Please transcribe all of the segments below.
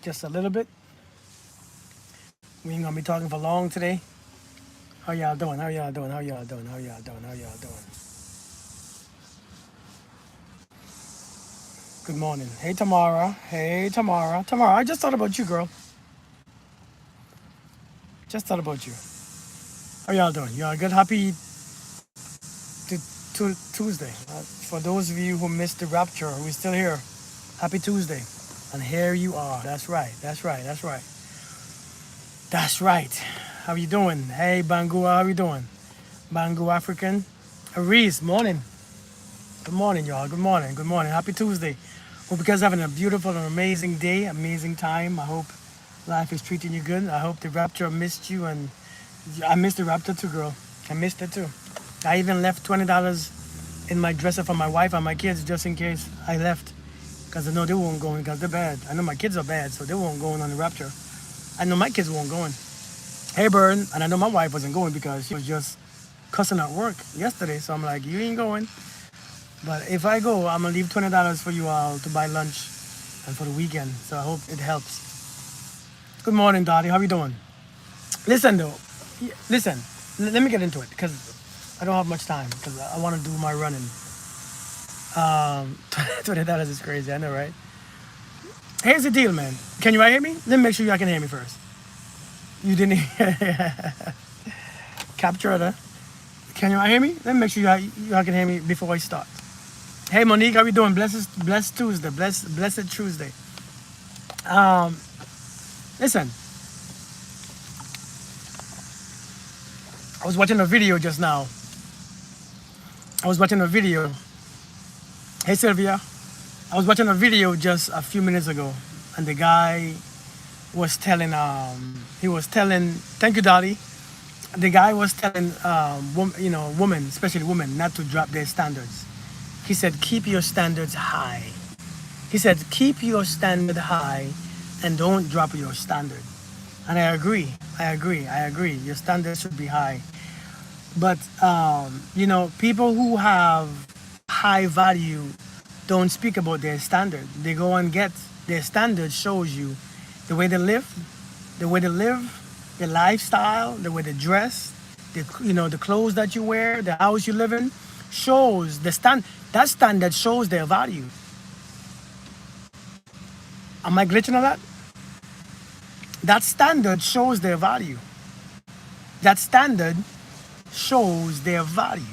just a little bit. We ain't gonna be talking for long today. How y'all doing? How y'all doing? How y'all doing? How y'all doing? How y'all doing? Good morning. Hey Tamara. Hey Tamara. Tamara, I just thought about you, girl. Just thought about you. How y'all doing? Y'all good? Happy Tuesday. For those of you who missed the rapture, we're still here. Happy Tuesday. And here you are. That's right. That's right. That's right. That's right. How you doing? Hey Bangua, how you doing? Bangu African. Reese, morning. Good morning, y'all. Good morning. Good morning. Happy Tuesday. Hope you guys having a beautiful and amazing day, amazing time. I hope life is treating you good. I hope the rapture missed you, and I missed the rapture too, girl. I missed it too. I even left $20 in my dresser for my wife and my kids just in case I left, because I know they won't go in because they're bad. I know my kids are bad, so they won't go in on the rapture. I know my kids won't go in. Hey, Burn, and I know my wife wasn't going because she was just cussing at work yesterday. So I'm like, you ain't going. But if I go, I'm gonna leave $20 for you all to buy lunch and for the weekend. So I hope it helps. Good morning, Dottie. How you doing? Listen, though. Listen. Let me get into it because I don't have much time because I want to do my running. $20 is crazy. I know, right? Here's the deal, man. Can you hear me? Let me make sure y'all can hear me first. You didn't capture it, huh? Can you hear me? Let me make sure y'all can hear me before I start. Hey Monique, how you doing? Blessed Tuesday, blessed Tuesday. Listen, I was watching a video just now. I was watching a video. Hey Sylvia, I was watching a video just a few minutes ago, and the guy was telling, thank you, Dottie. The guy was telling, women, especially women, not to drop their standards. He said, keep your standards high. He said, keep your standard high and don't drop your standard. And I agree. Your standards should be high. But, people who have high value don't speak about their standard. They go and get their standard shows you the way they live, their lifestyle, the way they dress, the clothes that you wear, the house you live in, shows that standard shows their value. Am I glitching on that? That standard shows their value. That standard shows their value.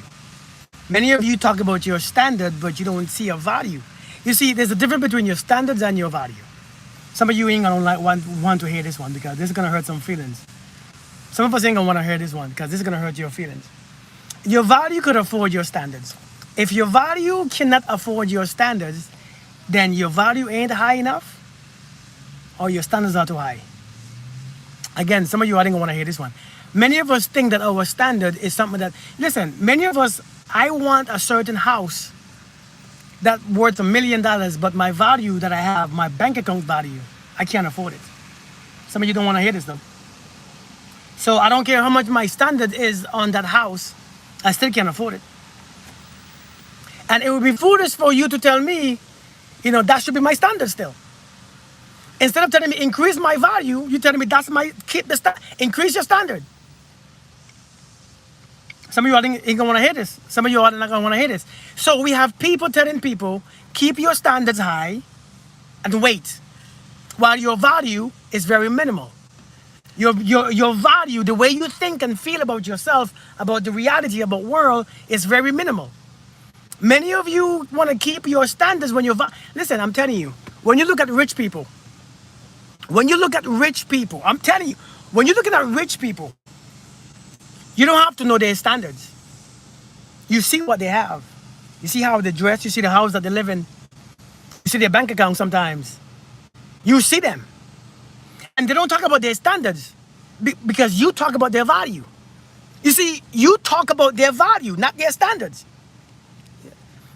Many of you talk about your standard, but you don't see a value. You see, there's a difference between your standards and your value. Some of you ain't gonna want to hear this one because this is gonna hurt some feelings. Some of us ain't gonna want to hear this one because this is gonna hurt your feelings. Your value could afford your standards. If your value cannot afford your standards, then your value ain't high enough or your standards are too high. Again, some of you, I didn't want to hear this one. Many of us think that our standard is something that, listen, many of us, I want a certain house that's worth $1 million, but my value that I have, my bank account value, I can't afford it. Some of you don't want to hear this though. So I don't care how much my standard is on that house, I still can't afford it. And it would be foolish for you to tell me, that should be my standard still. Instead of telling me increase my value, you're telling me increase your standard. Some of you ain't gonna want to hear this. Some of you are not gonna want to hear this. So we have people telling people, keep your standards high and wait, while your value is very minimal. Your value, the way you think and feel about yourself, about the reality, about world, is very minimal. Many of you want to keep your standards when listen, I'm telling you, when you look at rich people, I'm telling you, when you're looking at rich people, you don't have to know their standards. You see what they have. You see how they dress. You see the house that they live in. You see their bank account sometimes. You see them. And they don't talk about their standards because you talk about their value. You see, you talk about their value, not their standards.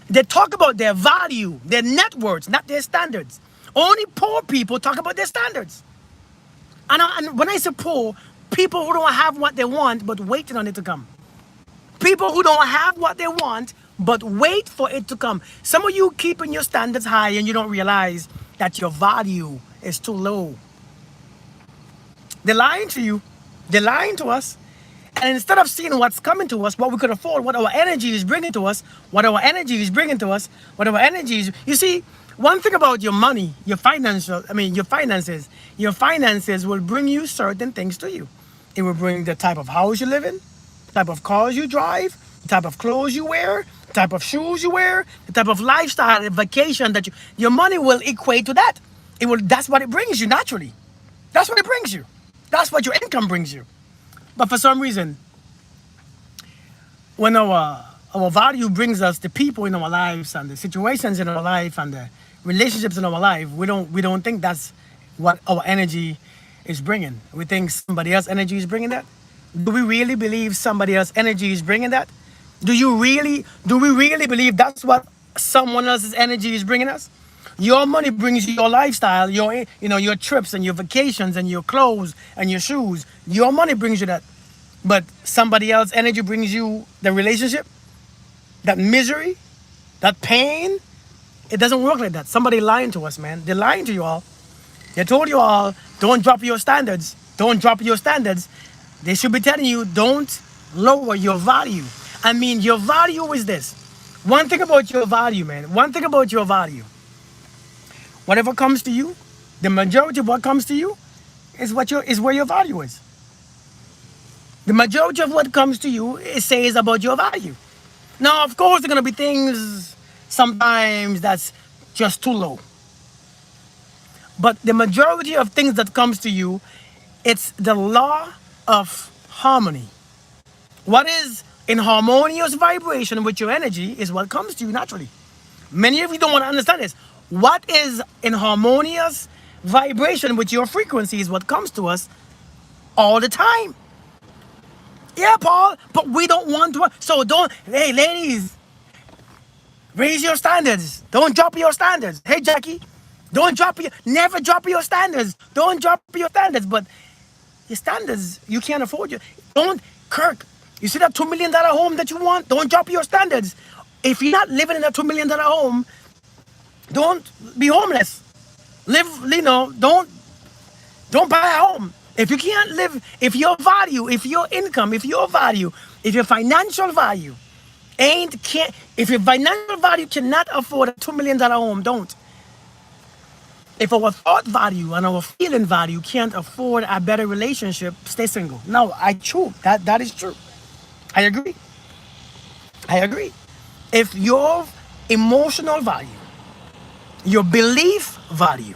They talk about their value, their net worth, not their standards. Only poor people talk about their standards. And when I say poor, people who don't have what they want but waiting on it to come. People who don't have what they want but wait for it to come. Some of you keeping your standards high and you don't realize that your value is too low. They're lying to you. They're lying to us. And instead of seeing what's coming to us, what we could afford, what our energy is bringing to us, what our energy is bringing to us, what our energy is. You see, one thing about your money, your finances will bring you certain things to you. It will bring the type of house you live in, the type of cars you drive, the type of clothes you wear, the type of shoes you wear, the type of lifestyle, vacation that your money will equate to that. That's what it brings you naturally. That's what it brings you. That's what your income brings you. But for some reason, when our value brings us the people in our lives and the situations in our life and the relationships in our life, we don't think that's what our energy is bringing. We think somebody else's energy is bringing that. Do we really believe somebody else's energy is bringing that? Do we really believe that's what someone else's energy is bringing us? Your money brings you your lifestyle, your trips and your vacations and your clothes and your shoes. Your money brings you that. But somebody else's energy brings you the relationship, that misery, that pain. It doesn't work like that. Somebody lying to us, man. They're lying to you all. They told you all, don't drop your standards. Don't drop your standards. They should be telling you, don't lower your value. I mean, your value is this. One thing about your value, man. One thing about your value. Whatever comes to you, the majority of what comes to you is where your value is. The majority of what comes to you, it says about your value. Now, of course, there are going to be things sometimes that's just too low. But the majority of things that comes to you, it's the law of harmony. What is in harmonious vibration with your energy is what comes to you naturally. Many of you don't want to understand this. What is in harmonious vibration with your frequency is what comes to us all the time. Yeah, Paul, but we don't want to. So hey, ladies, raise your standards. Don't drop your standards. Hey, Jackie, never drop your standards. Don't drop your standards. But your standards, you can't afford you. Kirk, you see that $2 million home that you want? Don't drop your standards. If you're not living in a $2 million home, don't be homeless. Don't buy a home. If you can't live, if your value, if your income, if your value, if your financial value if your financial value cannot afford a $2 million home, don't. If our thought value and our feeling value can't afford a better relationship, stay single. No, that is true. I agree. If your emotional value, your belief value,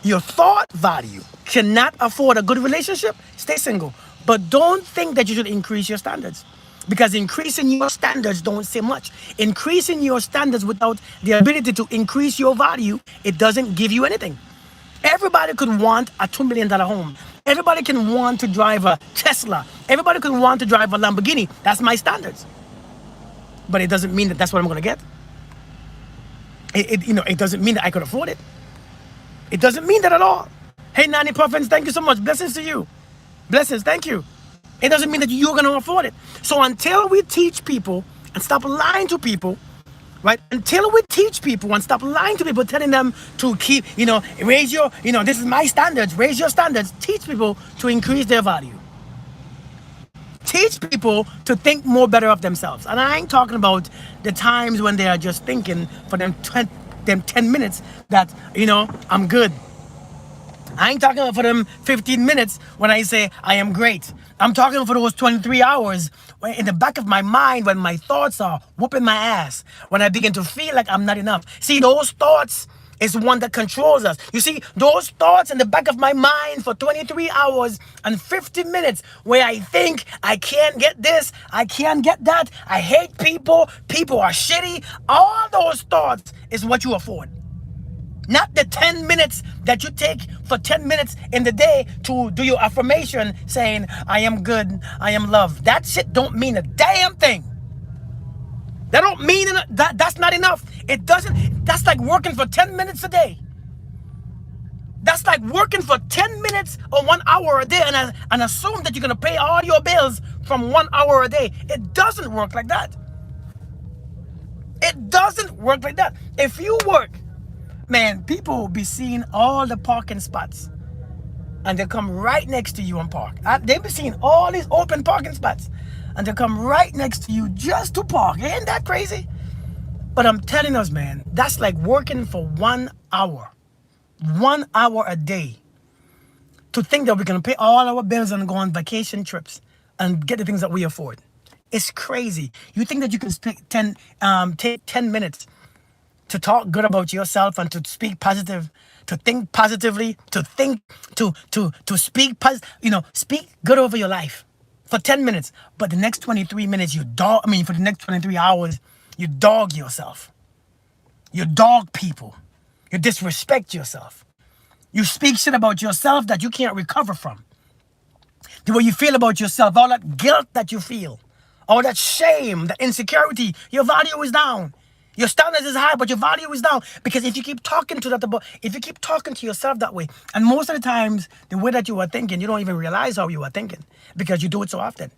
your thought value cannot afford a good relationship, stay single. But don't think that you should increase your standards. Because increasing your standards don't say much. Increasing your standards without the ability to increase your value, it doesn't give you anything. Everybody could want a $2 million home. Everybody can want to drive a Tesla. Everybody could want to drive a Lamborghini. That's my standards. But it doesn't mean that that's what I'm going to get. It doesn't mean that I could afford it. It doesn't mean that at all. Hey, Nanny Puffins, thank you so much. Blessings to you. Blessings, thank you. It doesn't mean that you're going to afford it. So until we teach people and stop lying to people, right? Until we teach people and stop lying to people, telling them to keep, raise your, this is my standards, raise your standards. Teach people to increase their value. Teach people to think more better of themselves. And I ain't talking about the times when they are just thinking for them 10 minutes that, I'm good. I ain't talking about for them 15 minutes when I say I am great. I'm talking for those 23 hours in the back of my mind when my thoughts are whooping my ass, when I begin to feel like I'm not enough. See, those thoughts is one that controls us. You see, those thoughts in the back of my mind for 23 hours and 50 minutes where I think I can't get this, I can't get that, I hate people, people are shitty. All those thoughts is what you afford. Not the 10 minutes that you take for 10 minutes in the day to do your affirmation saying, I am good, I am loved. That shit don't mean a damn thing. That don't mean that's not enough. It doesn't, that's like working for 10 minutes a day. That's like working for 10 minutes or 1 hour a day and assume that you're going to pay all your bills from 1 hour a day. It doesn't work like that. It doesn't work like that. If you work Man, people be seeing all the parking spots and they come right next to you and park. They be seeing all these open parking spots and they come right next to you just to park. Ain't that crazy? But I'm telling us, man, that's like working for 1 hour. 1 hour a day to think that we're going to pay all our bills and go on vacation trips and get the things that we afford. It's crazy. You think that you can take 10 minutes to talk good about yourself and to speak positive, to think positively, to speak speak good over your life for 10 minutes. But the next 23 minutes, for the next 23 hours, you dog yourself. You dog people. You disrespect yourself. You speak shit about yourself that you can't recover from. The way you feel about yourself, all that guilt that you feel, all that shame, that insecurity, your value is down. Your standards is high, but your value is down. Because if you keep talking if you keep talking to yourself that way, and most of the times, the way that you are thinking, you don't even realize how you are thinking because you do it so often.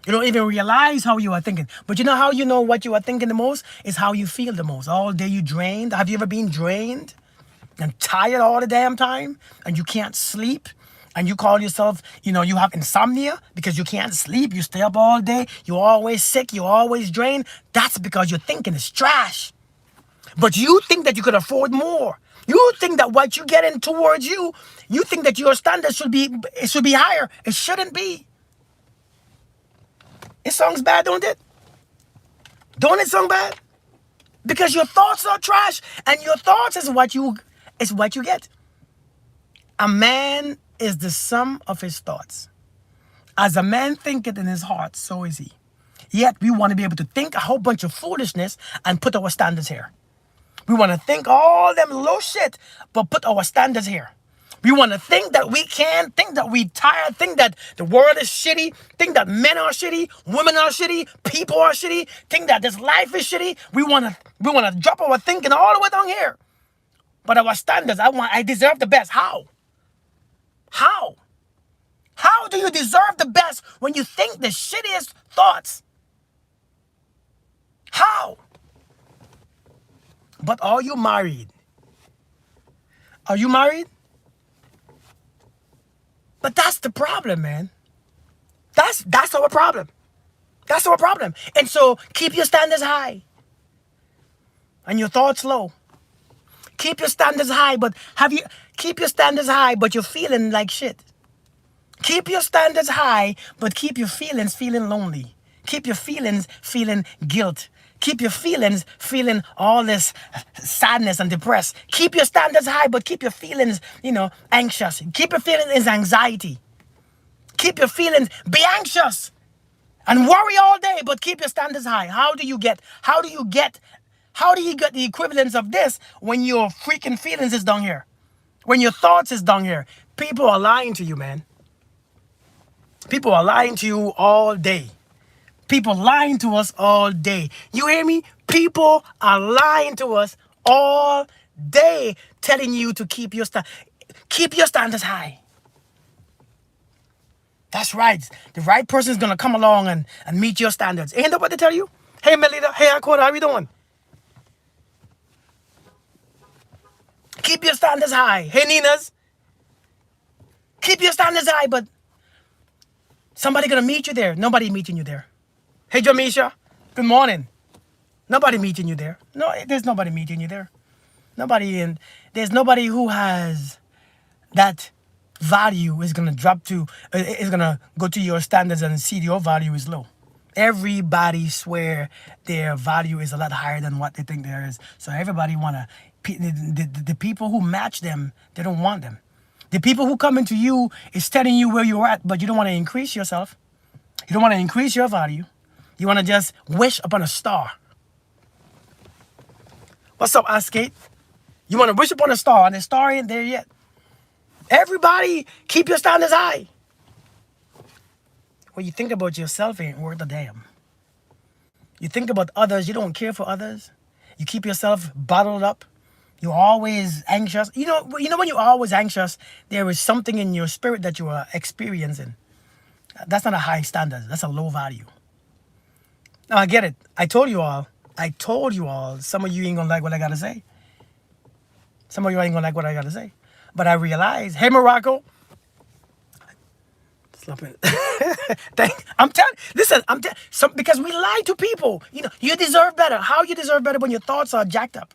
You don't even realize how you are thinking. But you know how you know what you are thinking the most? Is how you feel the most. All day you drained. Have you ever been drained and tired all the damn time and you can't sleep? And you call yourself, you have insomnia because you can't sleep. You stay up all day. You're always sick. You're always drained. That's because your thinking is trash. But you think that you could afford more. You think that what you get in towards you think that your standards should be higher. It shouldn't be. It sounds bad, don't it? Don't it sound bad? Because your thoughts are trash, and your thoughts is what you get. A man is the sum of his thoughts. As a man thinketh in his heart, so is he. Yet we want to be able to think a whole bunch of foolishness and put our standards here. We want to think all them low shit, but put our standards here. We want to think that we can, think that we tired, think that the world is shitty, think that men are shitty, women are shitty, people are shitty, think that this life is shitty. We want to drop our thinking all the way down here. But our standards, I deserve the best. How? How? How do you deserve the best when you think the shittiest thoughts? How? But are you married? Are you married? But that's the problem, man. That's our problem. That's our problem. And so keep your standards high and your thoughts low. Keep your standards high, but keep your standards high, but you're feeling like shit. Keep your standards high, but keep your feelings feeling lonely. Keep your feelings feeling guilt. Keep your feelings feeling all this sadness and depressed. Keep your standards high, but keep your feelings, anxious. Keep your feelings anxiety. Keep your feelings, be anxious and worry all day, but keep your standards high. How do you get the equivalence of this when your freaking feelings is down here? When your thoughts is down here? People are lying to you, man. People are lying to you all day. People lying to us all day. You hear me? People are lying to us all day, telling you to keep your standards high. That's right. The right person is gonna come along and meet your standards. Ain't that what they tell you? Hey Melita, hey Akota, how you doing? Keep your standards high. Hey Ninas, keep your standards high, but somebody gonna meet you there. Nobody meeting you there. Hey Jamisha, good morning. Nobody meeting you there. No, there's nobody meeting you there. There's nobody who has that value is gonna is gonna go to your standards and see your value is low. Everybody swear their value is a lot higher than what they think there is. So everybody the people who match them, they don't want them. The people who come into you is telling you where you're at, but you don't want to increase yourself. You don't want to increase your value. You want to just wish upon a star. What's up, Askate? You want to wish upon a star, and the star ain't there yet. Everybody, keep your standards high. What you think about yourself ain't worth a damn. You think about others, you don't care for others. You keep yourself bottled up. You're always anxious. You know when you're always anxious, there is something in your spirit that you are experiencing. That's not a high standard. That's a low value. Now, I get it. I told you all. Some of you ain't gonna like what I gotta say. Some of you ain't gonna like what I gotta say. But I realize, hey Morocco, stop it. I'm telling, listen, because we lie to people. You know, you deserve better. How you deserve better when your thoughts are jacked up?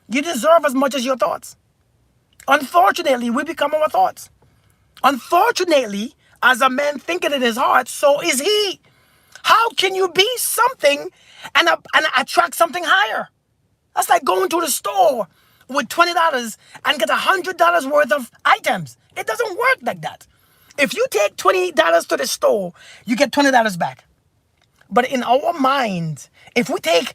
You deserve as much as your thoughts. Unfortunately, we become our thoughts. Unfortunately, as a man thinketh in his heart, so is he. How can you be something and attract something higher? That's like going to the store with $20 and get $100 worth of items. It doesn't work like that. If you take $20 to the store, you get $20 back. But in our minds, if we take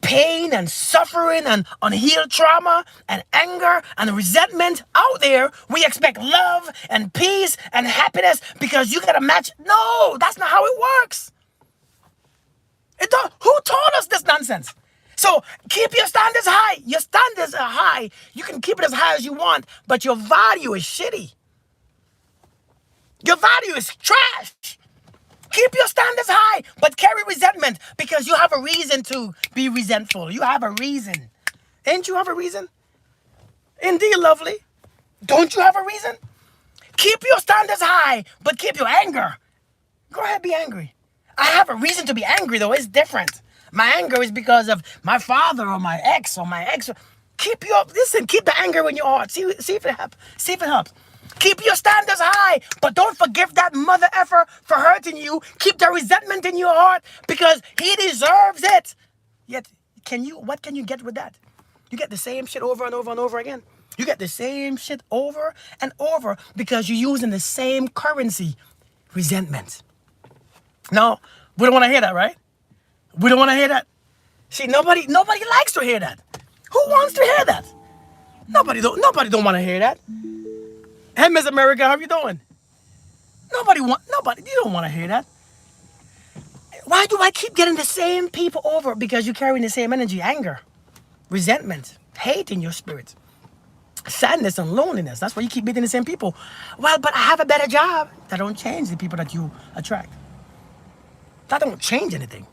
pain and suffering and unhealed trauma and anger and resentment out there, we expect love and peace and happiness because you gotta match. No, that's not how it works. Who taught us this nonsense? So keep your standards high. Your standards are high. You can keep it as high as you want, but your value is shitty. Your value is trash. Keep your standards high, but carry resentment because you have a reason to be resentful. You have a reason. Ain't you have a reason? Indeed, lovely. Don't you have a reason? Keep your standards high, but keep your anger. Go ahead, be angry. I have a reason to be angry, though. It's different. My anger is because of my father or my ex or my ex. Keep the anger in your heart. See if it helps. See if it helps. Keep your standards high, but don't forgive that mother effer for hurting you. Keep the resentment in your heart because he deserves it. Yet, what can you get with that? You get the same shit over and over and over again. You get the same shit over and over because you're using the same currency, resentment. No, we don't want to hear that, right? We don't want to hear that. See, nobody likes to hear that. Who wants to hear that? Nobody don't want to hear that. Hey, Miss America, how you doing? You don't want to hear that. Why do I keep getting the same people over? Because you're carrying the same energy, anger, resentment, hate in your spirit, sadness and loneliness. That's why you keep meeting the same people. Well, but I have a better job. That don't change the people that you attract. That don't change anything.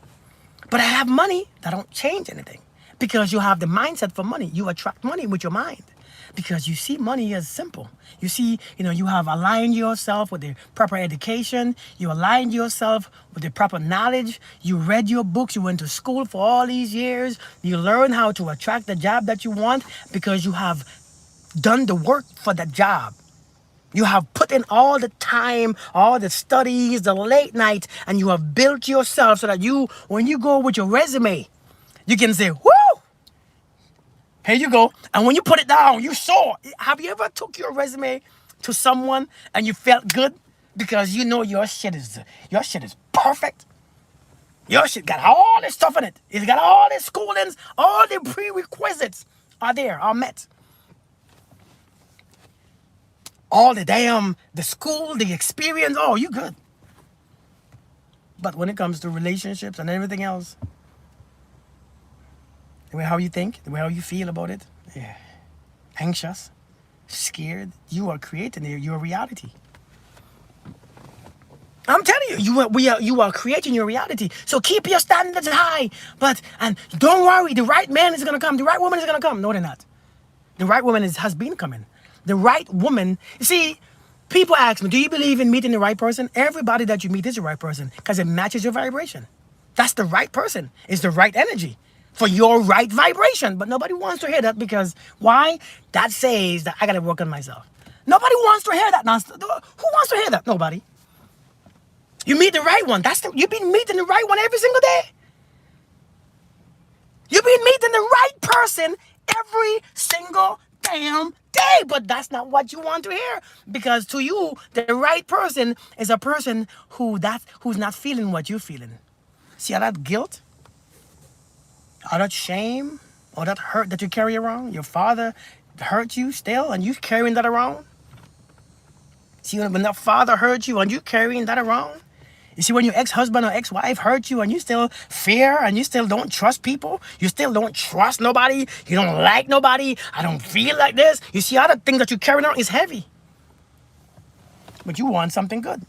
But I have money. That don't change anything. Because you have the mindset for money. You attract money with your mind. Because you see money as simple. You see, you have aligned yourself with the proper education. You aligned yourself with the proper knowledge. You read your books. You went to school for all these years. You learn how to attract the job that you want because you have done the work for the job. You have put in all the time, all the studies, the late night, and you have built yourself so that when you go with your resume, you can say, woo! Here you go. And when you put it down, you saw. Have you ever took your resume to someone and you felt good? Because you know your shit is perfect. Your shit got all this stuff in it. It's got all the schoolings, all the prerequisites are met. All the school, the experience, you good. But when it comes to relationships and everything else, the way how you think, the way how you feel about it, anxious, scared, you are creating your reality. I'm telling you, you are creating your reality. So keep your standards high, and don't worry, the right man is gonna come, the right woman is gonna come. No, they're not. The right woman has been coming. The right woman, you see, people ask me, do you believe in meeting the right person? Everybody that you meet is the right person because it matches your vibration. That's the right person. It's the right energy for your right vibration. But nobody wants to hear that because why? That says that I got to work on myself. Nobody wants to hear that. Who wants to hear that? Nobody. You meet the right one. You've been meeting the right one every single day. You've been meeting the right person every single damn day, but that's not what you want to hear because to you, the right person is a person who's not feeling what you're feeling. See all that guilt, all that shame, all that hurt that you carry around. Your father hurt you still, and you carrying that around. See when that father hurt you, and you carrying that around. You see, when your ex-husband or ex-wife hurt you and you still fear and you still don't trust people, you still don't trust nobody, you don't like nobody, I don't feel like this. You see, all the things that you carry around is heavy. But you want something good.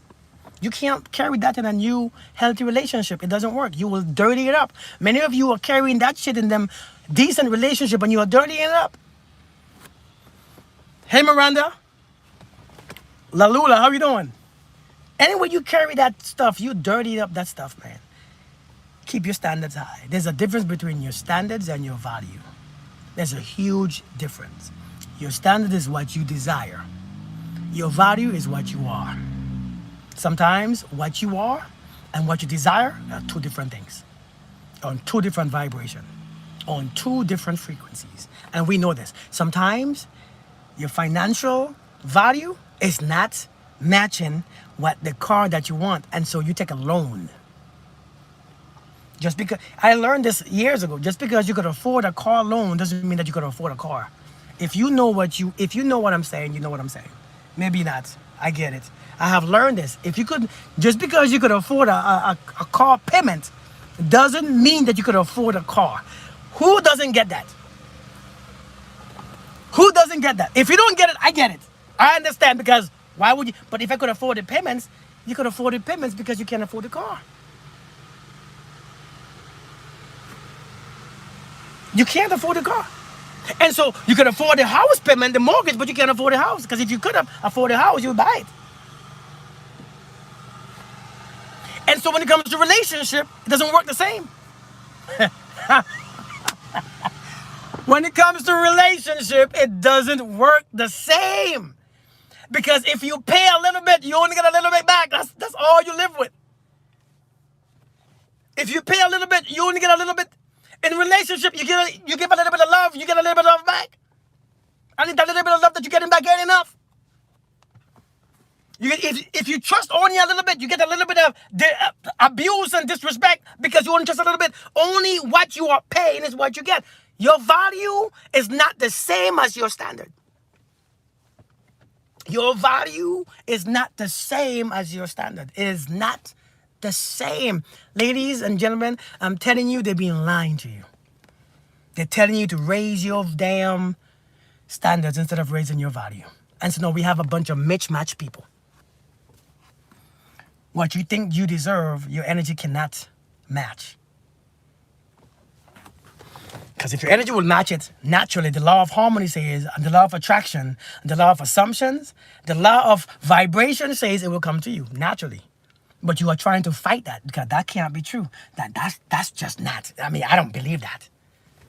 You can't carry that in a new, healthy relationship. It doesn't work. You will dirty it up. Many of you are carrying that shit in them decent relationship and you are dirtying it up. Hey Miranda, Lalula, how you doing? Anyway, you carry that stuff, you dirty up that stuff, man. Keep your standards high. There's a difference between your standards and your value. There's a huge difference. Your standard is what you desire. Your value is what you are. Sometimes what you are and what you desire are two different things, on two different vibrations, on two different frequencies. And we know this. Sometimes your financial value is not matching what the car that you want, and so you take a loan. Just because I learned this years ago, just because you could afford a car loan doesn't mean that you could afford a car. If you know what I'm saying, you know what I'm saying. Maybe not. I get it. I have learned this. If you could, just because you could afford a car payment, doesn't mean that you could afford a car. Who doesn't get that? Who doesn't get that? If you don't get it, I get it. I understand, because why would you? But if I could afford the payments, you could afford the payments because you can't afford the car. You can't afford the car. And so you could afford the house payment, the mortgage, but you can't afford the house. Because if you could have afford the house, you would buy it. And so when it comes to relationship, it doesn't work the same. When it comes to relationship, it doesn't work the same. Because if you pay a little bit, you only get a little bit back. That's all you live with. If you pay a little bit, you only get a little bit. In relationship, you give a little bit of love, you get a little bit of love back. And that little bit of love that you're getting back ain't enough. If you trust only a little bit, you get a little bit of abuse and disrespect because you only trust a little bit. Only what you are paying is what you get. Your value is not the same as your standard. Your value is not the same as your standard. It is not the same. Ladies and gentlemen, I'm telling you, they're being lying to you. They're telling you to raise your damn standards instead of raising your value. And so now we have a bunch of mismatched people. What you think you deserve, your energy cannot match. Because if your energy will match it naturally, the law of harmony says, and the law of attraction, the law of assumptions, the law of vibration says it will come to you naturally. But you are trying to fight that because that can't be true. That's just not. I mean, I don't believe that,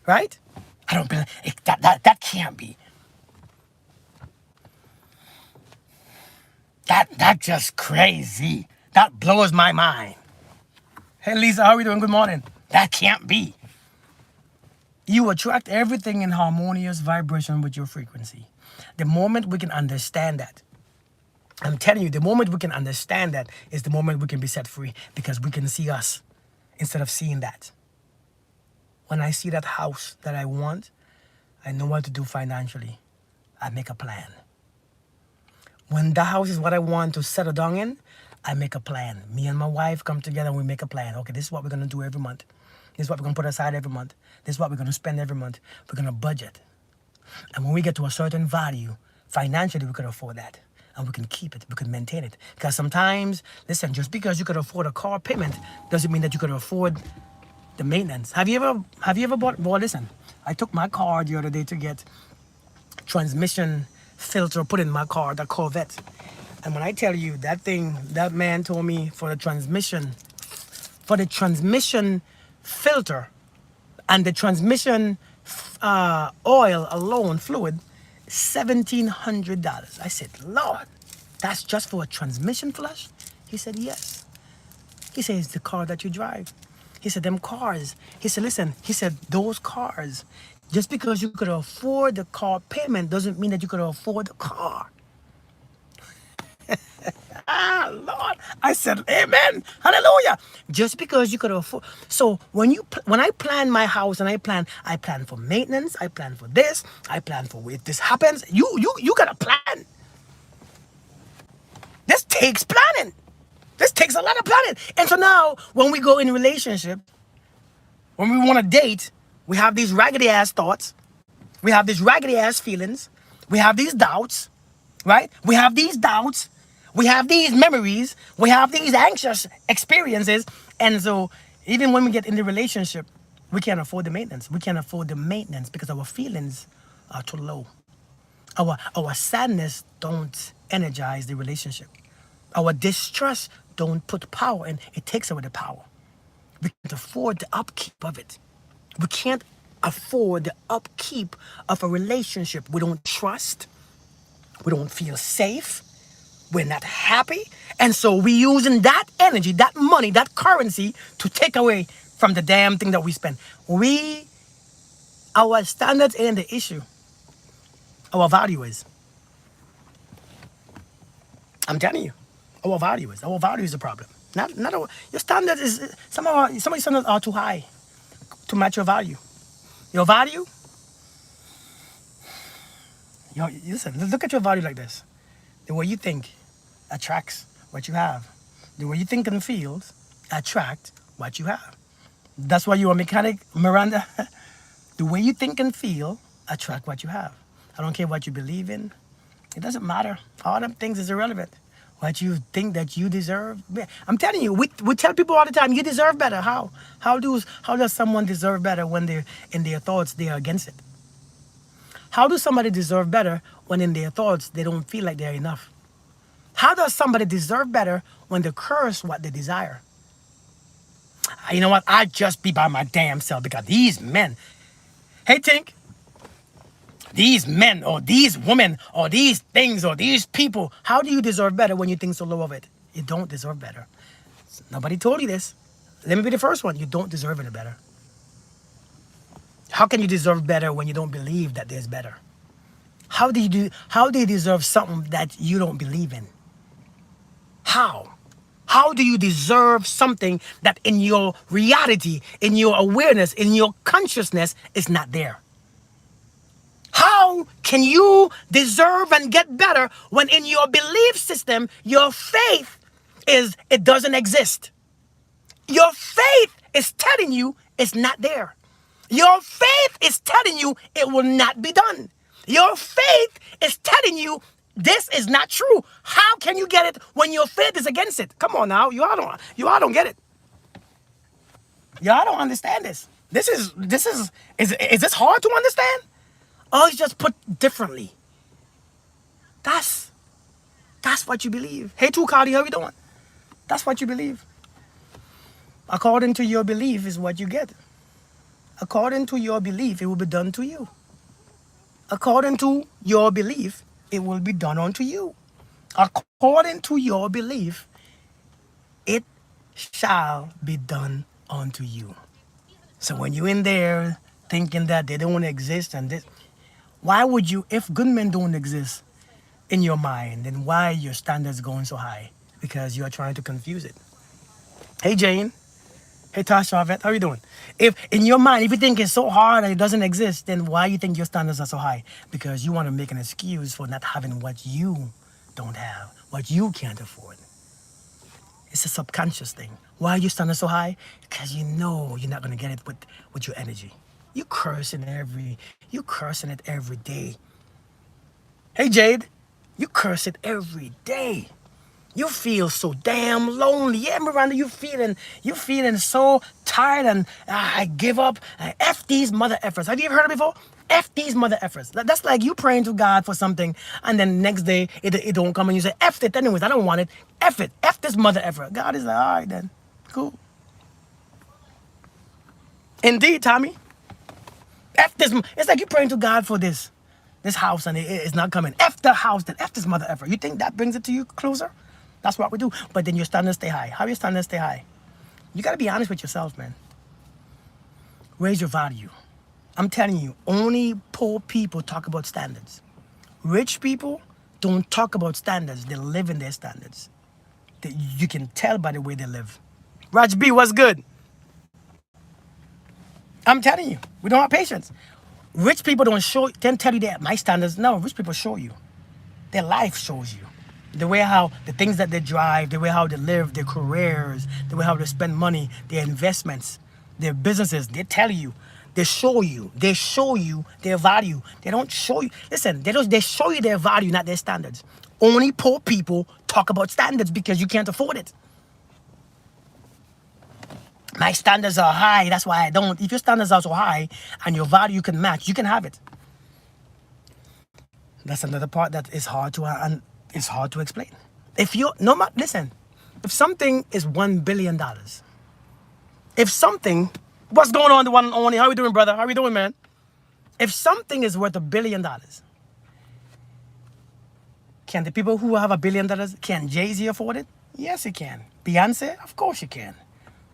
right? I don't believe that can't be. That's just crazy. That blows my mind. Hey Lisa, how are you doing? Good morning. That can't be. You attract everything in harmonious vibration with your frequency. The moment we can understand that, I'm telling you, the moment we can understand that is the moment we can be set free, because we can see us instead of seeing that. When I see that house that I want, I know what to do financially. I make a plan. When the house is what I want to settle down in, I make a plan. Me and my wife come together and we make a plan. Okay, this is what we're going to do every month. This is what we're going to put aside every month. This is what we're going to spend every month. We're going to budget. And when we get to a certain value, financially, we can afford that. And we can keep it. We can maintain it. Because sometimes, listen, just because you could afford a car payment doesn't mean that you could afford the maintenance. Have you ever bought, well, listen, I took my car the other day to get transmission filter put in my car, the Corvette. And when I tell you that thing, that man told me for the transmission filter and the transmission oil alone, fluid, $1,700. I said, Lord, that's just for a transmission flush? He said, yes. He said, it's the car that you drive. He said, them cars. He said, listen, he said, those cars, just because you could afford the car payment doesn't mean that you could afford the car. Ah, Lord. I said, amen. Hallelujah. Just because you could afford. So when I plan my house and I plan for maintenance, I plan for this, I plan for if this happens, you got to plan. This takes planning. This takes a lot of planning. And so now when we go in a relationship, when we want to date, we have these raggedy ass thoughts. We have these raggedy ass feelings. We have these doubts, right? We have these doubts. We have these memories. We have these anxious experiences. And so even when we get in the relationship, we can't afford the maintenance. We can't afford the maintenance because our feelings are too low. Our sadness don't energize the relationship. Our distrust don't put power in. It takes away the power. We can't afford the upkeep of it. We can't afford the upkeep of a relationship. We don't trust. We don't feel safe. We're not happy. And so we using that energy, that money, that currency to take away from the damn thing that we spend. Our standards ain't the issue. Our value is. I'm telling you. Our value is. Our value is the problem. Not your standards is some of your standards are too high to match your value. Your value, listen, look at your value like this. The way you think attracts what you have. The way you think and feel attract what you have. That's why you're a mechanic, Miranda. The way you think and feel attract what you have. I don't care what you believe in. It doesn't matter. All them things is irrelevant. What you think that you deserve. I'm telling you, we tell people all the time, you deserve better. How? How does someone deserve better when they're in their thoughts they are against it? How does somebody deserve better when in their thoughts they don't feel like they're enough? How does somebody deserve better when they curse what they desire? You know what? I just be by my damn self because these men, hey Tink, these men or these women or these things or these people, how do you deserve better when you think so low of it? You don't deserve better. Nobody told you this. Let me be the first one. You don't deserve any better. How can you deserve better when you don't believe that there's better? How do you deserve something that you don't believe in? How? How do you deserve something that in your reality, in your awareness, in your consciousness is not there? How can you deserve and get better when in your belief system, your faith is it doesn't exist? Your faith is telling you it's not there. Your faith is telling you it will not be done. Your faith is telling you this is not true. How can you get it when your faith is against it? Come on now, you all don't get it. Y'all don't understand this. Is this hard to understand? Or it's just put differently. That's what you believe. Hey, too, Cardi, how you doing? That's what you believe. According to your belief is what you get. According to your belief, it will be done to you. According to your belief, it will be done unto you. According to your belief, it shall be done unto you. So when you're in there thinking that they don't exist and this, why would you, if good men don't exist in your mind, then why are your standards going so high? Because you are trying to confuse it. Hey, Jane. Hey, Tasha, Vet, how you doing? If in your mind, if you think it's so hard and it doesn't exist, then why you think your standards are so high? Because you want to make an excuse for not having what you don't have, what you can't afford. It's a subconscious thing. Why are you standing so high? Because you know you're not going to get it with your energy. You cursing it every day. Hey, Jade, you curse it every day. You feel so damn lonely. Yeah, Miranda, you feeling so tired and I give up. F these mother effers. Have you ever heard it before? F these mother effers. That's like you praying to God for something and then next day it don't come and you say, F it anyways, I don't want it. F it. F this mother effer. God is like, all right then. Cool. Indeed, Tommy. F this. It's like you praying to God for this house and it's not coming. F the house, then F this mother effer. You think that brings it to you closer? That's what we do. But then your standards stay high. How your standards stay high? You got to be honest with yourself, man. Raise your value. I'm telling you, only poor people talk about standards. Rich people don't talk about standards. They live in their standards. You can tell by the way they live. Raj B, what's good? I'm telling you, we don't have patience. Rich people don't tell you that my standards. No, rich people show you. Their life shows you. The things that they drive, the way how they live, their careers, the way how they spend money, their investments, their businesses, they tell you, they show you their value. They don't show you, listen, they show you their value, not their standards. Only poor people talk about standards because you can't afford it. My standards are high, that's why I don't. If your standards are so high and your value can match, you can have it. That's another part that is hard to and it's hard to explain. If you listen, if something is $1 billion, if something, what's going on, the one and only? How we doing, brother? How we doing, man? If something is worth $1 billion, can the people who have $1 billion, can Jay-Z afford it? Yes, he can. Beyonce, of course you can.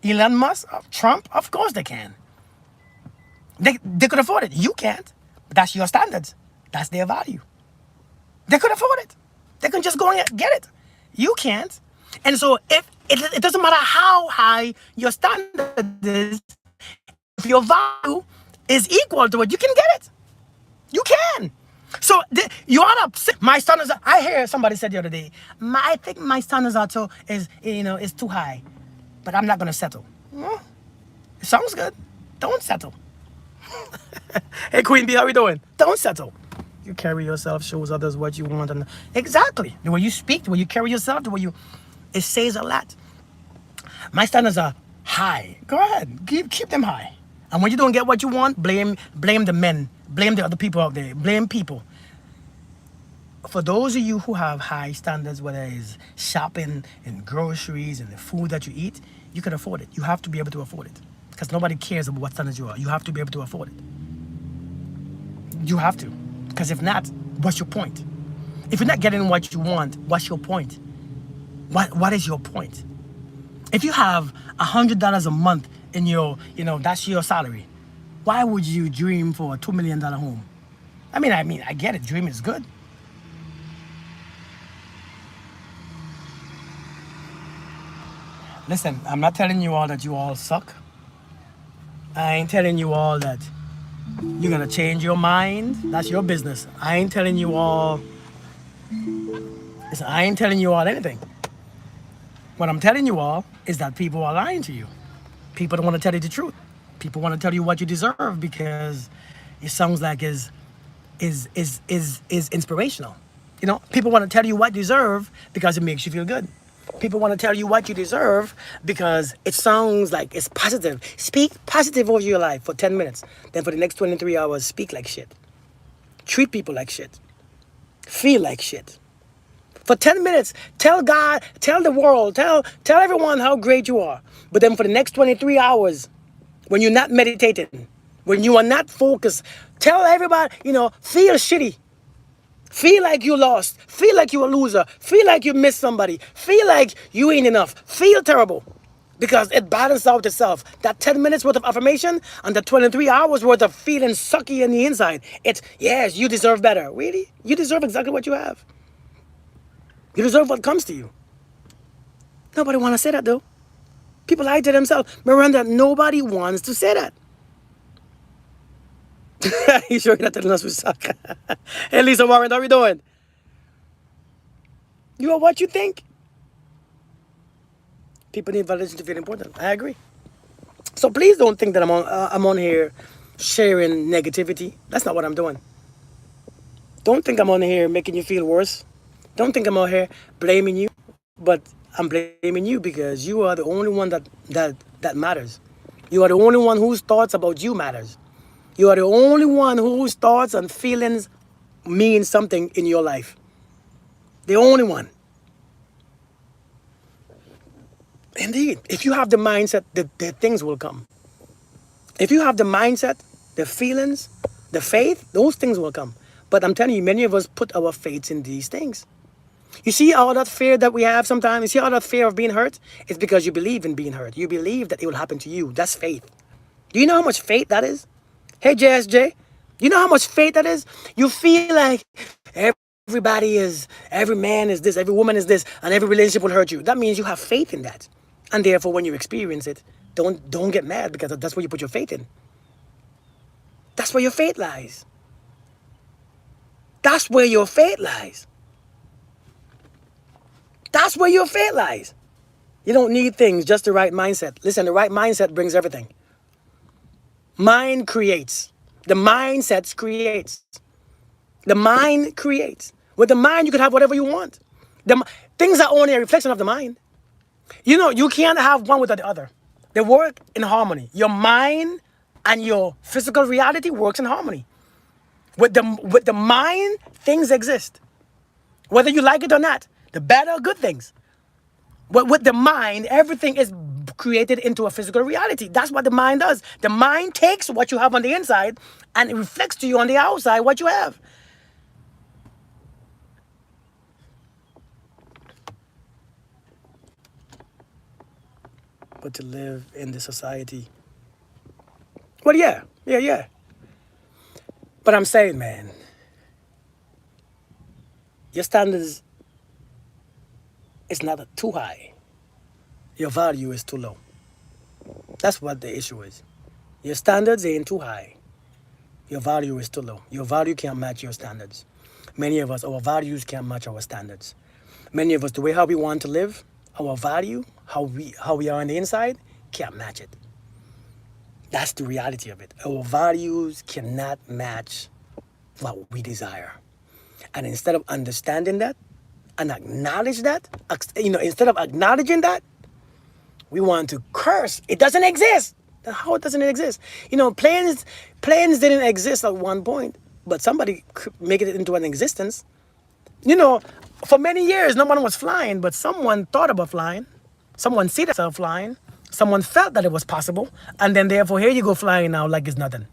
Elon Musk, Trump, of course they can. They could afford it. You can't. But that's your standards. That's their value. They could afford it. They can just go and get it. You can't. And so if it doesn't matter how high your standard is, if your value is equal to it, you can get it. You can. So you are upset. My standards. I hear somebody said the other day, I think my standards are is too high, but I'm not gonna settle. Well, it sounds good. Don't settle. Hey Queen B, how we doing? Don't settle. You carry yourself, shows others what you want, and exactly the way you speak, the way you carry yourself, the way you, it says a lot. My standards are high. Go ahead, keep them high. And when you don't get what you want, blame the men, blame the other people out there, blame people. For those of you who have high standards, whether it's shopping and groceries and the food that you eat, you can afford it. You have to be able to afford it. Because nobody cares about what standards you are. You have to be able to afford it. You have to. Because if not, what's your point? If you're not getting what you want, what's your point? What is your point? If you have $100 a month in your, that's your salary, why would you dream for a $2 million home? I mean, I get it. Dreaming is good. Listen, I'm not telling you all that you all suck. I ain't telling you all that you're gonna change your mind. That's your business. I ain't telling you all. Listen, I ain't telling you all anything. What I'm telling you all is that people are lying to you. People don't want to tell you the truth. People want to tell you what you deserve because it sounds like is inspirational. People want to tell you what you deserve because it makes you feel good. People want to tell you what you deserve because it sounds like it's positive. Speak positive over your life for 10 minutes. Then for the next 23 hours, speak like shit. Treat people like shit. Feel like shit. For 10 minutes, tell God, tell the world, tell everyone how great you are. But then for the next 23 hours, when you're not meditating, when you are not focused, tell everybody, feel shitty. Feel like you lost. Feel like you're a loser. Feel like you missed somebody. Feel like you ain't enough. Feel terrible. Because it balances out itself. That 10 minutes worth of affirmation and the 23 hours worth of feeling sucky in the inside. Yes, you deserve better. Really? You deserve exactly what you have. You deserve what comes to you. Nobody wants to say that though. People lie to themselves. Miranda, nobody wants to say that. You sure you're not telling us we suck? Hey, Lisa Warren, how are we doing? You are what you think. People need validation to feel important. I agree. So please don't think that I'm on here sharing negativity. That's not what I'm doing. Don't think I'm on here making you feel worse. Don't think I'm on here blaming you. But I'm blaming you because you are the only one that matters. You are the only one whose thoughts about you matters. You are the only one whose thoughts and feelings mean something in your life. The only one. Indeed. If you have the mindset, the things will come. If you have the mindset, the feelings, the faith, those things will come. But I'm telling you, many of us put our faith in these things. You see all that fear that we have sometimes? You see all that fear of being hurt? It's because you believe in being hurt. You believe that it will happen to you. That's faith. Do you know how much faith that is? Hey, JSJ, you know how much faith that is? You feel like every man is this, every woman is this, and every relationship will hurt you. That means you have faith in that. And therefore, when you experience it, don't get mad because that's where you put your faith in. That's where your faith lies. That's where your faith lies. That's where your faith lies. You don't need things, just the right mindset. Listen, the right mindset brings everything. Mind creates. The mindset creates. The mind creates. With the mind, you can have whatever you want. Things are only a reflection of the mind. You can't have one without the other. They work in harmony. Your mind and your physical reality works in harmony. With the mind, things exist. Whether you like it or not, the bad or good things. But with the mind, everything is created into a physical reality. That's what the mind does. The mind takes what you have on the inside and it reflects to you on the outside what you have. But to live in the society. Well, yeah. But I'm saying, man, your standards is not too high. Your value is too low. That's what the issue is. Your standards ain't too high. Your value is too low. Your value can't match your standards. Many of us, our values can't match our standards. Many of us, the way how we want to live, our value, how we are on the inside, can't match it. That's the reality of it. Our values cannot match what we desire. And instead of understanding that and acknowledge that, instead of acknowledging that, we want to curse. It doesn't exist. How doesn't it exist? Planes didn't exist at one point, but somebody make it into an existence. For many years, no one was flying, but someone thought about flying. Someone see themselves flying. Someone felt that it was possible, and then therefore here you go flying now like it's nothing.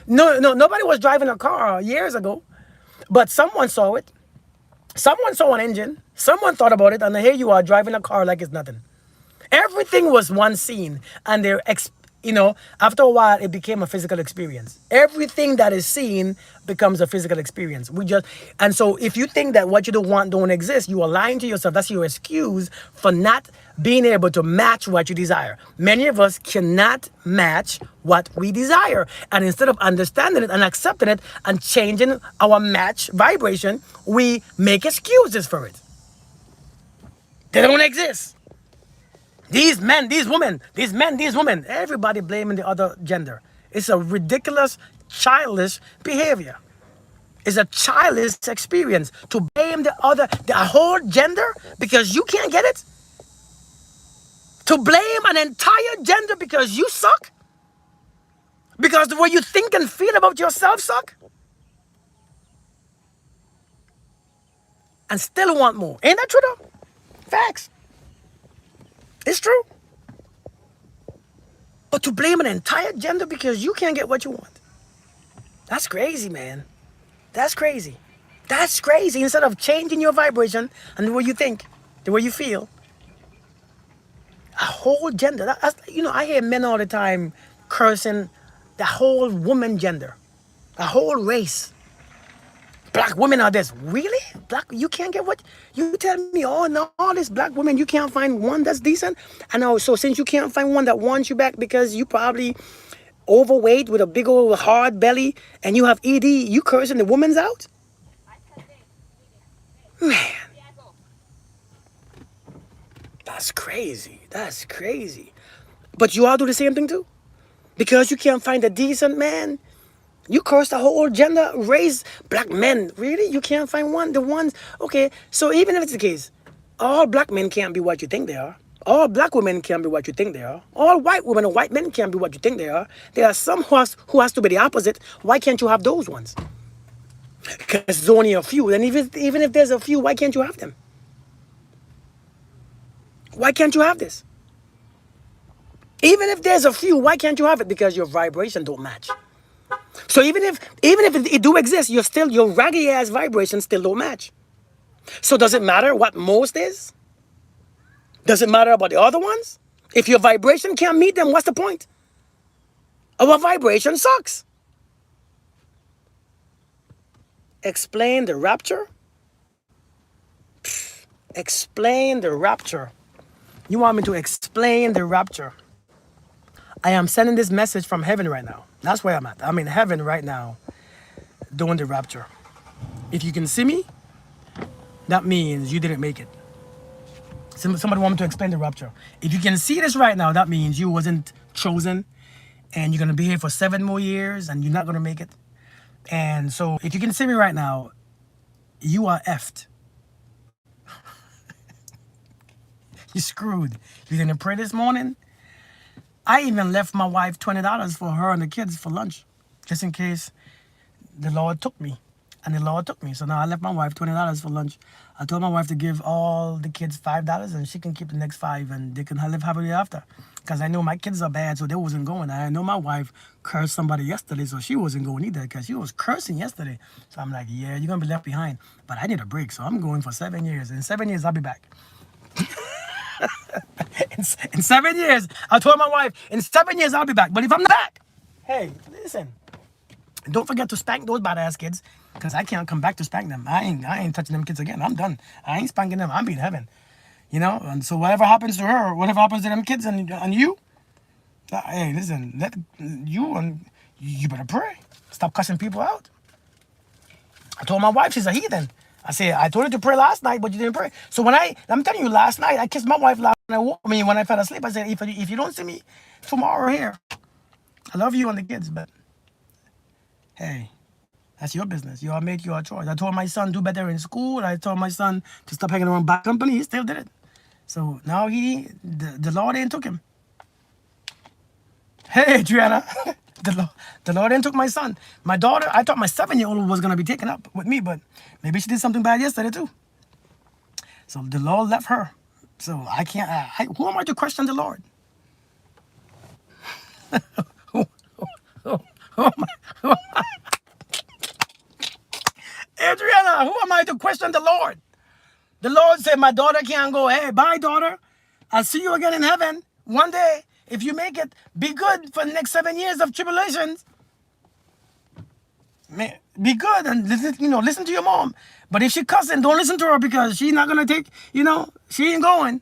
Nobody was driving a car years ago, but someone saw it. Someone saw an engine. Someone thought about it, and here you are driving a car like it's nothing. Everything was one scene, and after a while, it became a physical experience. Everything that is seen becomes a physical experience. And so if you think that what you don't want don't exist, you are lying to yourself. That's your excuse for not being able to match what you desire. Many of us cannot match what we desire. And instead of understanding it and accepting it and changing our match vibration, we make excuses for it. They don't exist. These men, these women, these men, these women, everybody blaming the other gender. It's a ridiculous, childish behavior. It's a childish experience to blame the whole gender because you can't get it. To blame an entire gender because you suck. Because the way you think and feel about yourself suck. And still want more. Ain't that true though? Facts. It's true. But to blame an entire gender because you can't get what you want. That's crazy, man. That's crazy. That's crazy. Instead of changing your vibration and the way you think, the way you feel. A whole gender. I hear men all the time cursing the whole woman gender. A whole race. Black women are this. Really? You can't get what? You tell me, oh, no, all this black women, you can't find one that's decent? I know, so since you can't find one that wants you back because you probably overweight with a big old hard belly and you have ED, you cursing the women's out? Man. That's crazy. That's crazy. But you all do the same thing too? Because you can't find a decent man? You curse the whole gender, race, black men. Really? You can't find one? The ones, okay, so even if it's the case, all black men can't be what you think they are. All black women can't be what you think they are. All white women and white men can't be what you think they are. There are some who has to be the opposite. Why can't you have those ones? Because there's only a few. And even if there's a few, why can't you have them? Why can't you have this? Even if there's a few, why can't you have it? Because your vibration don't match. So even if it do exist, your raggy ass vibration still don't match. So does it matter what most is? Does it matter about the other ones? If your vibration can't meet them, what's the point? Our vibration sucks. Explain the rapture? Explain the rapture. You want me to explain the rapture? I am sending this message from heaven right now. That's where I'm at. I'm in heaven right now doing the rapture. If you can see me, that means you didn't make it. Somebody want me to explain the rapture. If you can see this right now, that means you wasn't chosen and you're going to be here for 7 more years and you're not going to make it. And so if you can see me right now, you are effed. You're screwed. You didn't pray this morning. I even left my wife $20 for her and the kids for lunch, just in case the Lord took me. And the Lord took me. So now I left my wife $20 for lunch. I told my wife to give all the kids $5 and she can keep the next five and they can live happily after. Because I know my kids are bad, so they wasn't going. I know my wife cursed somebody yesterday, so she wasn't going either because she was cursing yesterday. So I'm like, yeah, you're going to be left behind. But I need a break, so I'm going for 7 years. In 7 years, I'll be back. in 7 years, I told my wife, in 7 years, I'll be back. But if I'm not back, hey, listen. Don't forget to spank those badass kids, because I can't come back to spank them. I ain't touching them kids again. I'm done. I ain't spanking them. I'm being heaven. You know? And so whatever happens to her, whatever happens to them kids and you, hey, listen, you better pray. Stop cussing people out. I told my wife she's a heathen. I told her to pray last night, but you didn't pray. So I'm telling you, last night, I kissed my wife last night. When I fell asleep, I said, if you don't see me tomorrow here, I love you and the kids, but hey, that's your business. You all make your choice. I told my son do better in school. I told my son to stop hanging around bad company. He still did it. So now the Lord ain't took him. Hey, Adriana, the Lord ain't took my son. My daughter, I thought my 7-year-old was going to be taken up with me, but maybe she did something bad yesterday too. So the Lord left her. So I can't, who am I to question the Lord? Adriana, who am I to question the Lord? The Lord said, my daughter can't go. Hey, bye, daughter. I'll see you again in heaven one day. If you make it, be good for the next 7 years of tribulations. Man, be good and listen to your mom. But if she cussing, don't listen to her because she's not going to take, she ain't going.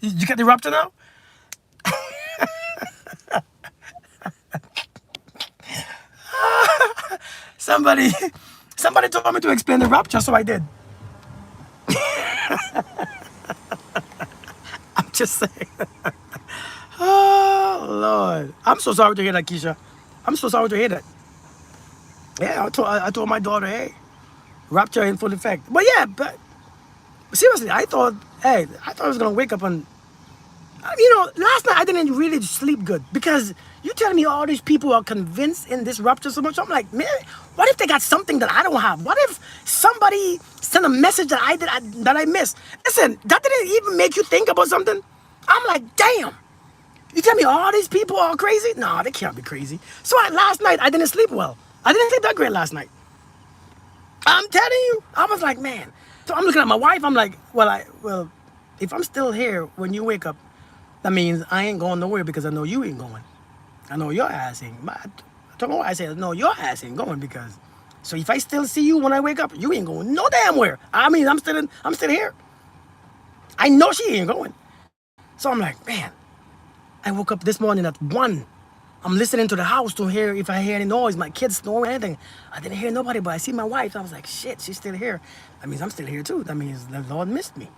You get the Rapture now? Somebody told me to explain the Rapture, so I did. I'm just saying. Oh, Lord. I'm so sorry to hear that, Keisha. I'm so sorry to hear that. Yeah, I told my daughter, hey, Rapture in full effect. But yeah, but seriously, I thought I was going to wake up and, last night I didn't really sleep good because you telling me all these people are convinced in this Rapture so much. I'm like, man, what if they got something that I don't have? What if somebody sent a message that I missed? Listen, that didn't even make you think about something? I'm like, damn. You tell me all these people are crazy? No, they can't be crazy. So last night, I didn't sleep well. I didn't sleep that great last night. I'm telling you. I was like, man. So I'm looking at my wife. I'm like, well, if I'm still here when you wake up, that means I ain't going nowhere because I know you ain't going. I know your ass ain't. I told my wife, I said, no, your ass ain't going because. So if I still see you when I wake up, you ain't going no damn where. I mean, I'm still here. I know she ain't going. So I'm like, man. I woke up this morning at 1. I'm listening to the house to hear if I hear any noise, my kids snoring, anything. I didn't hear nobody, but I see my wife. I was like, shit, she's still here. That means I'm still here too. That means the Lord missed me.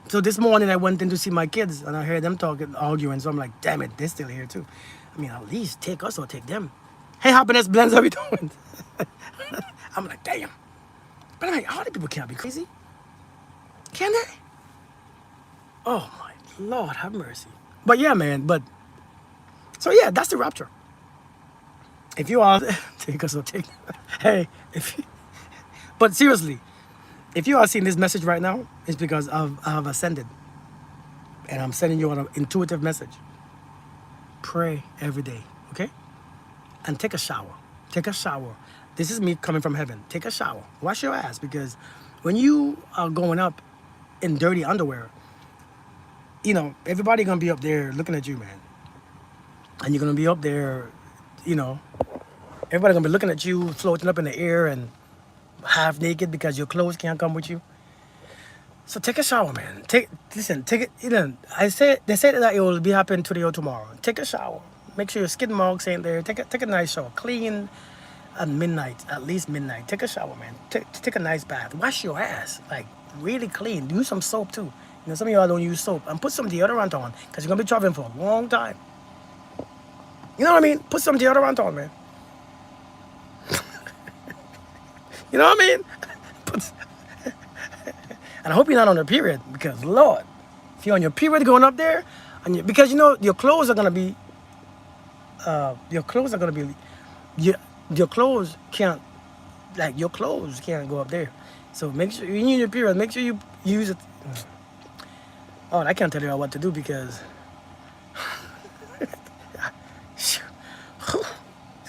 So this morning I went in to see my kids and I heard them talking, arguing. So I'm like, damn it, they're still here too. I mean, at least take us or take them. Hey, Happiness Blends, how we doing? I'm like, damn. But I'm like, all the people can't be crazy. Can they? Oh my Lord, have mercy. But yeah, man, so yeah, that's the Rapture. If you all take us or take, hey, but seriously, if you are seeing this message right now, it's because I have ascended. And I'm sending you an intuitive message. Pray every day, okay? And take a shower. Take a shower. This is me coming from heaven. Take a shower. Wash your ass because when you are going up in dirty underwear, everybody gonna be up there looking at you, man. And you're gonna be up there, everybody gonna be looking at you, floating up in the air and half naked because your clothes can't come with you. So take a shower, man. Take it. They say that it will be happening today or tomorrow. Take a shower. Make sure your skin marks ain't there. Take a nice shower. Clean at midnight, at least midnight. Take a shower, man. Take a nice bath. Wash your ass, like really clean. Use some soap too. Some of y'all don't use soap. And put some deodorant on because you're gonna be traveling for a long time. You know what I mean? Put some deodorant on, man. You know what I mean? And I hope you're not on a period because, Lord, If you're on your period going up there, and because you know your clothes are gonna be, your clothes are gonna be, your your clothes can't, like your clothes can't go up there. So make sure you in your period. Make sure you use it. Oh, I can't tell you all what to do because it's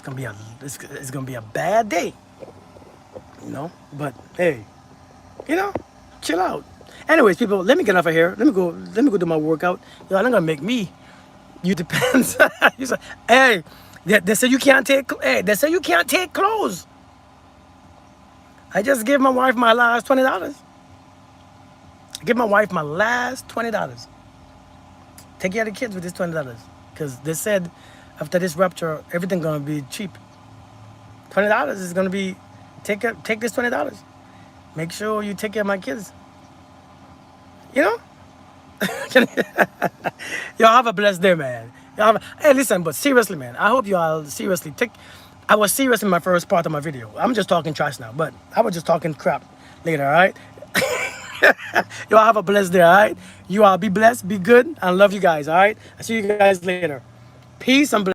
gonna be it's gonna be a bad day, you know. But hey, you know, chill out. Anyways, people, let me get off of here. Let me go do my workout. Y'all not gonna make me. You depends. You say, hey, they say you can't take. Hey, they say you can't take clothes. I just gave my wife my last $20. Give my wife my last $20. Take care of the kids with this $20, because they said after this rapture, everything gonna be cheap. $20 is gonna be take this $20. Make sure you take care of my kids. You know. Y'all have a blessed day, man. Hey, listen, but seriously, man, I hope y'all seriously take. I was serious in my first part of my video. I'm just talking trash now, but I was just talking crap later, all right? Y'all have a blessed day, all right? You all be blessed, be good, and love you guys, all right? I'll see you guys later. Peace and blessings.